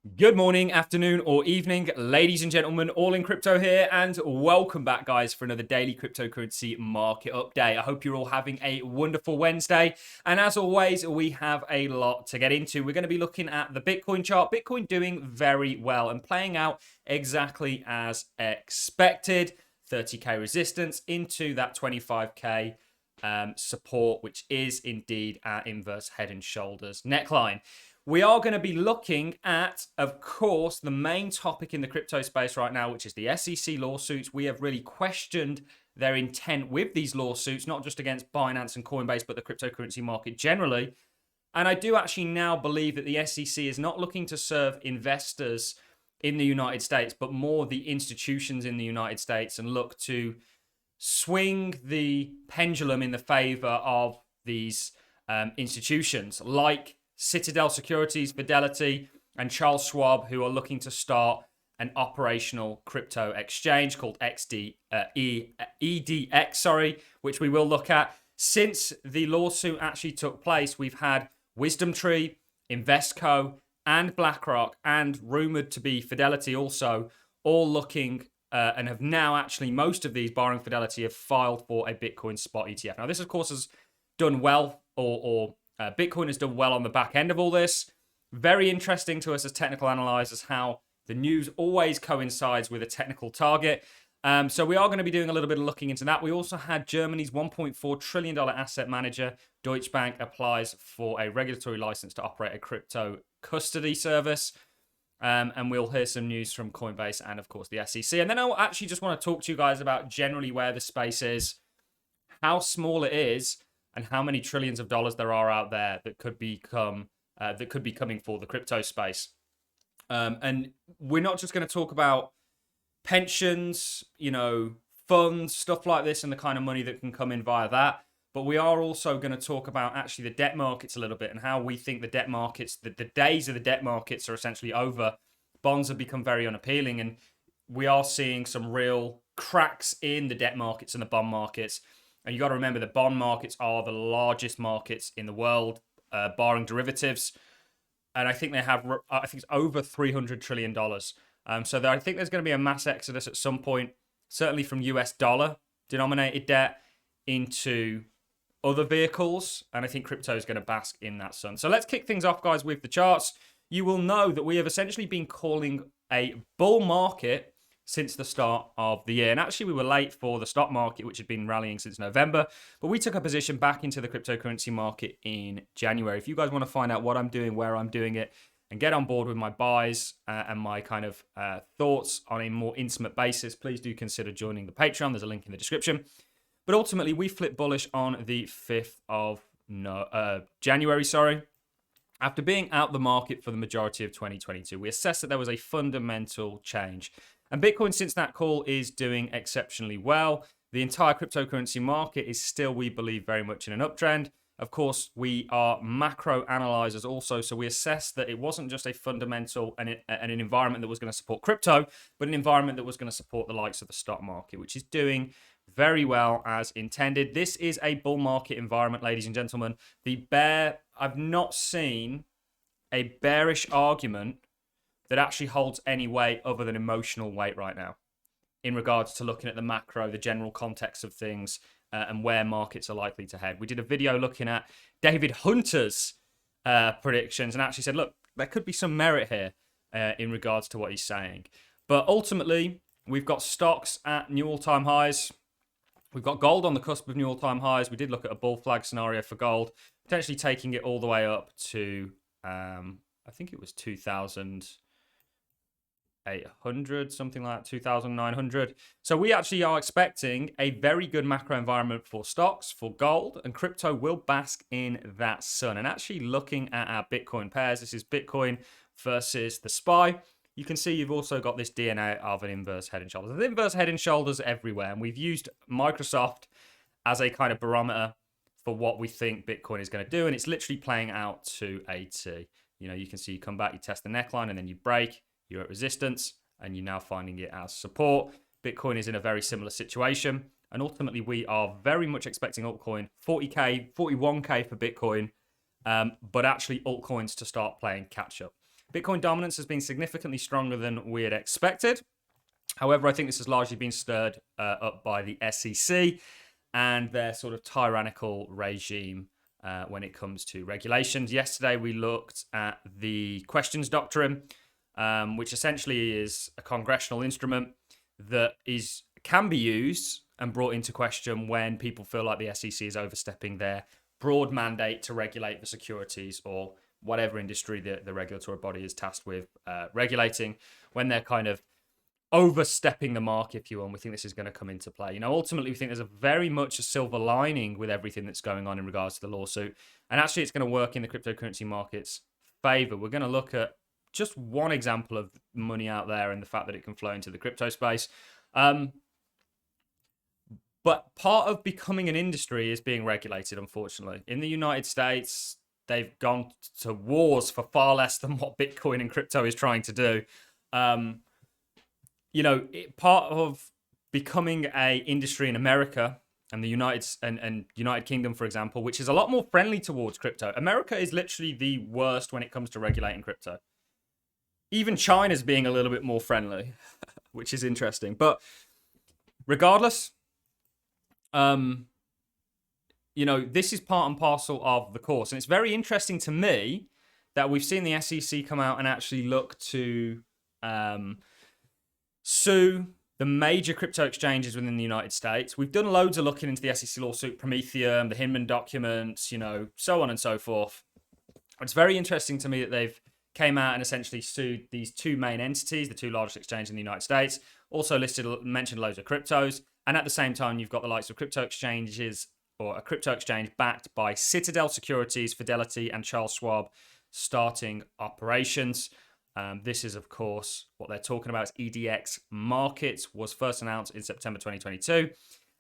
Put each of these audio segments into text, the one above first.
Good morning, afternoon, or evening, ladies and gentlemen, all in crypto here, and welcome back, guys, for another daily cryptocurrency market update. I hope you're all having a wonderful Wednesday, and as always, we have a lot to get into. We're going to be looking at the Bitcoin chart. Bitcoin doing very well and playing out exactly as expected. 30k resistance into that 25k support, which is indeed our inverse head and shoulders neckline. We are going to be looking at, of course, the main topic in the crypto space right now, which is the SEC lawsuits. We have really questioned their intent with these lawsuits, not just against Binance and Coinbase, but the cryptocurrency market generally. And I do actually now believe that the SEC is not looking to serve investors in the United States, but more the institutions in the United States, and look to swing the pendulum in the favor of these institutions like Citadel Securities, Fidelity, and Charles Schwab, who are looking to start an operational crypto exchange called EDX, which we will look at. Since the lawsuit actually took place, we've had WisdomTree, Investco, and BlackRock, and rumored to be Fidelity also, all looking and have now actually, most of these, barring Fidelity, have filed for a Bitcoin spot ETF. Now, this, of course, has done well, Bitcoin has done well on the back end of all this. Very interesting to us as technical analyzers how the news always coincides with a technical target. So we are going to be doing a little bit of looking into that. We also had Germany's $1.4 trillion asset manager, Deutsche Bank, applies for a regulatory license to operate a crypto custody service. And we'll hear some news from Coinbase and, of course, the SEC. And then I actually just want to talk to you guys about generally where the space is, how small it is, and how many trillions of dollars there are out there that could be coming for the crypto space. And we're not just going to talk about pensions, funds, stuff like this, and the kind of money that can come in via that. But we are also going to talk about actually the debt markets a little bit, and how we think the debt markets, the days of the debt markets are essentially over. Bonds have become very unappealing, and we are seeing some real cracks in the debt markets and the bond markets. And you got to remember, the bond markets are the largest markets in the world, barring derivatives. And I think it's over $300 trillion. So I think there's going to be a mass exodus at some point, certainly from US dollar denominated debt into other vehicles. And I think crypto is going to bask in that sun. So let's kick things off, guys, with the charts. You will know that we have essentially been calling a bull market since the start of the year. And actually, we were late for the stock market, which had been rallying since November. But we took a position back into the cryptocurrency market in January. If you guys want to find out what I'm doing, where I'm doing it, and get on board with my buys and my kind of thoughts on a more intimate basis, please do consider joining the Patreon. There's a link in the description. But ultimately, we flipped bullish on the 5th of January, After being out the market for the majority of 2022, we assessed that there was a fundamental change. And Bitcoin, since that call, is doing exceptionally well. The entire cryptocurrency market is still, we believe, very much in an uptrend. Of course, we are macro analyzers also, so we assessed that it wasn't just a fundamental and an environment that was going to support crypto, but an environment that was going to support the likes of the stock market, which is doing very well as intended. This is a bull market environment, ladies and gentlemen. I've not seen a bearish argument that actually holds any weight other than emotional weight right now in regards to looking at the macro, the general context of things, and where markets are likely to head. We did a video looking at David Hunter's predictions and actually said, look, there could be some merit here in regards to what he's saying. But ultimately, we've got stocks at new all-time highs. We've got gold on the cusp of new all-time highs. We did look at a bull flag scenario for gold, potentially taking it all the way up to, I think it was 2,800, something like that, 2,900. So we actually are expecting a very good macro environment for stocks, for gold, and crypto will bask in that sun. And actually looking at our Bitcoin pairs, this is Bitcoin versus the SPY. You can see you've also got this DNA of an inverse head and shoulders. There's inverse head and shoulders everywhere. And we've used Microsoft as a kind of barometer for what we think Bitcoin is going to do. And it's literally playing out to a T. You can see you come back, you test the neckline, and then you break. You're at resistance, and you're now finding it as support. Bitcoin is in a very similar situation. And ultimately, we are very much expecting altcoin, 40K, 41K for Bitcoin, but actually altcoins to start playing catch up. Bitcoin dominance has been significantly stronger than we had expected. However, I think this has largely been stirred up by the SEC and their sort of tyrannical regime when it comes to regulations. Yesterday, we looked at the questions doctrine, which essentially is a congressional instrument that can be used and brought into question when people feel like the SEC is overstepping their broad mandate to regulate the securities or whatever industry the regulatory body is tasked with regulating, when they're kind of overstepping the mark, if you will. And we think this is going to come into play. Ultimately, we think there's very much a silver lining with everything that's going on in regards to the lawsuit. And actually, it's going to work in the cryptocurrency market's favor. We're going to look at just one example of money out there and the fact that it can flow into the crypto space. But part of becoming an industry is being regulated, unfortunately. In the United States, they've gone to wars for far less than what Bitcoin and crypto is trying to do. Part of becoming a industry in America and the United Kingdom, for example, which is a lot more friendly towards crypto. America is literally the worst when it comes to regulating crypto. Even China's being a little bit more friendly, which is interesting. But regardless, this is part and parcel of the course. And it's very interesting to me that we've seen the SEC come out and actually look to sue the major crypto exchanges within the United States. We've done loads of looking into the SEC lawsuit, Prometheum, the Hinman documents, so on and so forth. It's very interesting to me that they've came out and essentially sued these two main entities, the two largest exchanges in the United States, also mentioned loads of cryptos. And at the same time, you've got the likes of crypto exchanges, or a crypto exchange backed by Citadel Securities, Fidelity, and Charles Schwab starting operations. This is, of course, what they're talking about. It's EDX Markets, was first announced in September 2022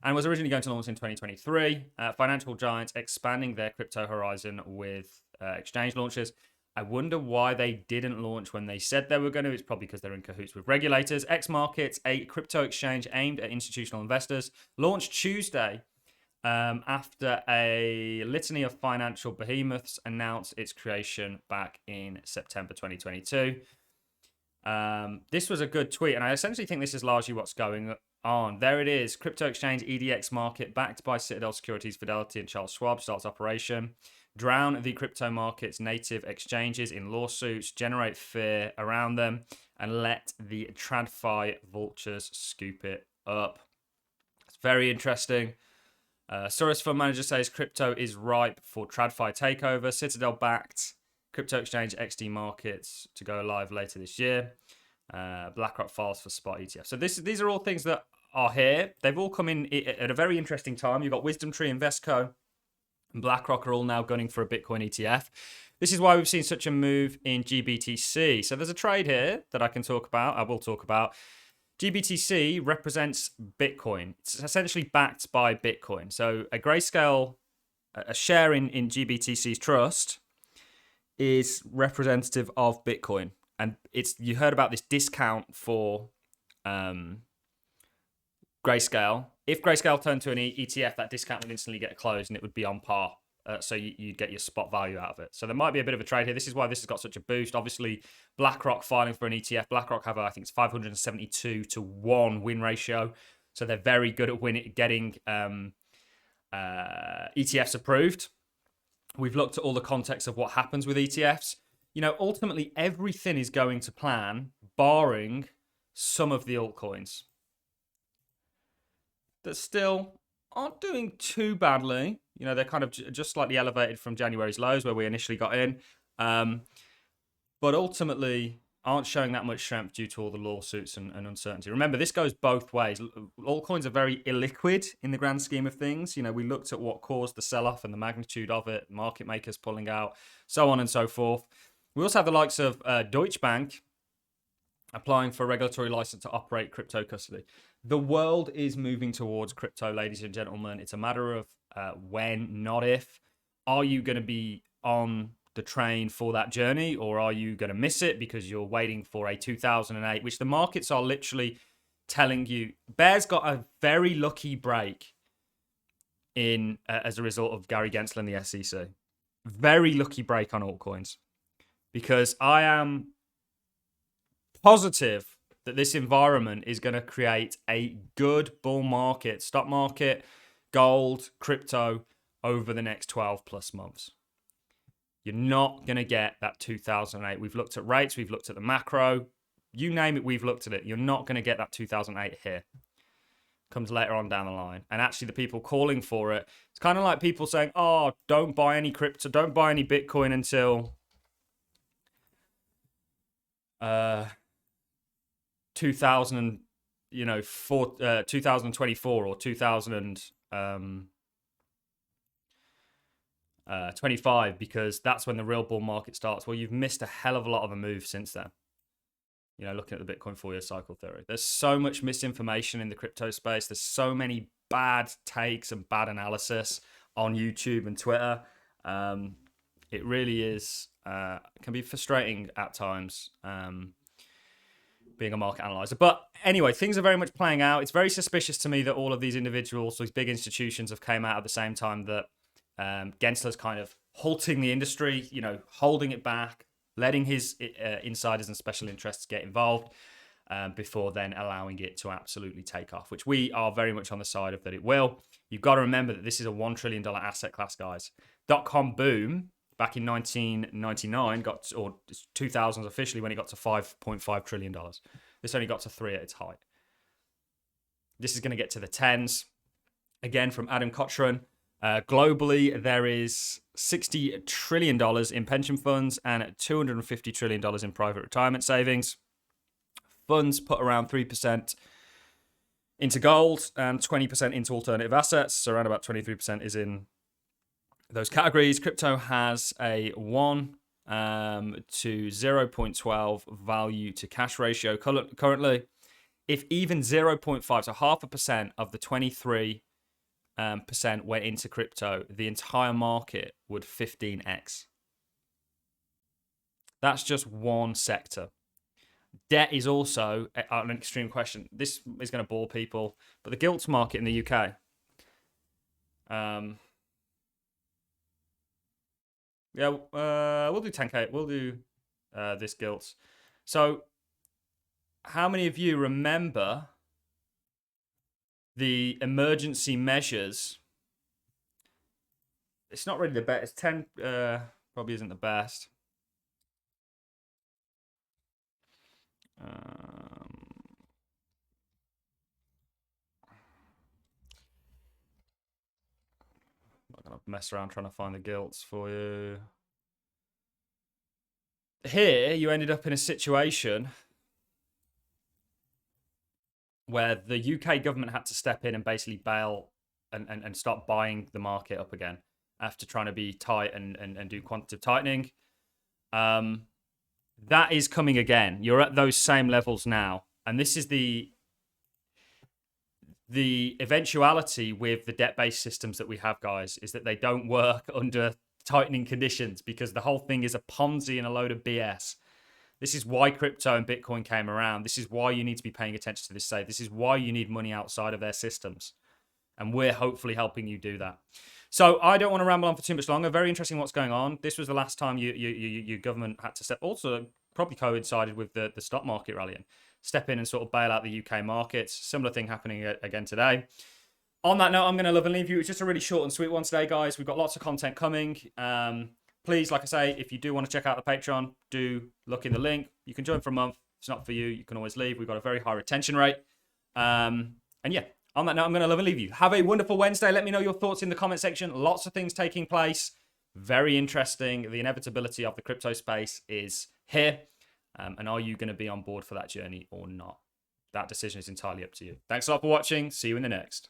and was originally going to launch in 2023. Financial giants expanding their crypto horizon with exchange launches. I wonder why they didn't launch when they said they were going to. It's probably because they're in cahoots with regulators. X Markets, a crypto exchange aimed at institutional investors, launched Tuesday after a litany of financial behemoths announced its creation back in September 2022. This was a good tweet, and I essentially think this is largely what's going on. There it is. Crypto exchange EDX Market, backed by Citadel Securities, Fidelity, and Charles Schwab, starts operation. Drown the crypto market's native exchanges in lawsuits, generate fear around them, and let the TradFi vultures scoop it up. It's very interesting. Soros Fund Manager says crypto is ripe for TradFi takeover. Citadel-backed crypto exchange XD Markets to go live later this year. BlackRock files for spot ETF. So these are all things that are here. They've all come in at a very interesting time. You've got WisdomTree, Invesco, and BlackRock are all now gunning for a Bitcoin ETF. This is why we've seen such a move in GBTC. So there's a trade here that I will talk about. GBTC represents Bitcoin. It's essentially backed by Bitcoin. So a Grayscale, a share in GBTC's trust is representative of Bitcoin. And you heard about this discount for Grayscale. If Grayscale turned to an ETF, that discount would instantly get closed and it would be on par. So you'd get your spot value out of it. So there might be a bit of a trade here. This is why this has got such a boost. Obviously, BlackRock filing for an ETF. BlackRock have, I think it's 572 to 1 win ratio. So they're very good at getting ETFs approved. We've looked at all the context of what happens with ETFs. Ultimately, everything is going to plan, barring some of the altcoins that still aren't doing too badly. They're kind of just slightly elevated from January's lows where we initially got in. But ultimately aren't showing that much strength due to all the lawsuits and uncertainty. Remember, this goes both ways. Altcoins are very illiquid in the grand scheme of things. We looked at what caused the sell-off and the magnitude of it, market makers pulling out, so on and so forth. We also have the likes of Deutsche Bank applying for a regulatory license to operate crypto custody. The world is moving towards crypto, ladies and gentlemen. It's a matter of when, not if. Are you going to be on the train for that journey, or are you going to miss it because you're waiting for a 2008, which the markets are literally telling you? Bear's got a very lucky break in as a result of Gary Gensler and the SEC. Very lucky break on altcoins, because I am positive that this environment is going to create a good bull market, stock market, gold, crypto over the next 12 plus months. You're not going to get that 2008. We've looked at rates, we've looked at the macro, you name it, we've looked at it. You're not going to get that 2008 here. Comes later on down the line. And actually the people calling for it, it's kind of like people saying, oh, don't buy any crypto, don't buy any Bitcoin until 2024 or 2025, because that's when the real bull market starts. Well, you've missed a hell of a lot of a move since then. You know, looking at the Bitcoin 4-year cycle theory. There's so much misinformation in the crypto space. There's so many bad takes and bad analysis on YouTube and Twitter. It really is, can be frustrating at times, being a market analyzer. But anyway, things are very much playing out. It's very suspicious to me that all of these individuals, these big institutions, have came out at the same time that Gensler's kind of halting the industry, you know, holding it back, letting his insiders and special interests get involved before then allowing it to absolutely take off, which we are very much on the side of that it will. You've got to remember that this is a $1 trillion asset class, guys. .com boom back in 1999 or 2000s officially, when it got to $5.5 trillion. This only got to 3 at its height. This is going to get to the tens. Again, from Adam Cochrane. Globally, there is $60 trillion in pension funds and $250 trillion in private retirement savings. Funds put around 3% into gold and 20% into alternative assets. So around about 23% is in those categories. Crypto has a 1 to 0.12 value to cash ratio currently. If even 0.5, so 0.5% of the 23% went into crypto, the entire market would 15x. That's just one sector. Debt is also an extreme question. This is going to bore people, but the gilts market in the UK. We'll do 10K. We'll do this gilts. So, how many of you remember the emergency measures? It's not really the best. It's 10. Probably isn't the best. I'm not gonna mess around trying to find the gilts for you. Here, you ended up in a situation where the UK government had to step in and basically bail and start buying the market up again after trying to be tight and do quantitative tightening. That is coming again. You're at those same levels now. And this is the eventuality with the debt-based systems that we have, guys, is that they don't work under tightening conditions, because the whole thing is a Ponzi and a load of BS. This is why crypto and Bitcoin came around. This is why you need to be paying attention to this safe. This is why you need money outside of their systems. And we're hopefully helping you do that. So I don't want to ramble on for too much longer. Very interesting what's going on. This was the last time your government had to step, also probably coincided with the stock market rallying, step in and sort of bail out the UK markets. Similar thing happening again today. On that note, I'm going to love and leave you. It's just a really short and sweet one today, guys. We've got lots of content coming. Please, like I say, if you do want to check out the Patreon, do look in the link. You can join for a month. If it's not for you, you can always leave. We've got a very high retention rate. And yeah, on that note, I'm going to love and leave you. Have a wonderful Wednesday. Let me know your thoughts in the comment section. Lots of things taking place. Very interesting. The inevitability of the crypto space is here. And are you going to be on board for that journey or not? That decision is entirely up to you. Thanks a lot for watching. See you in the next.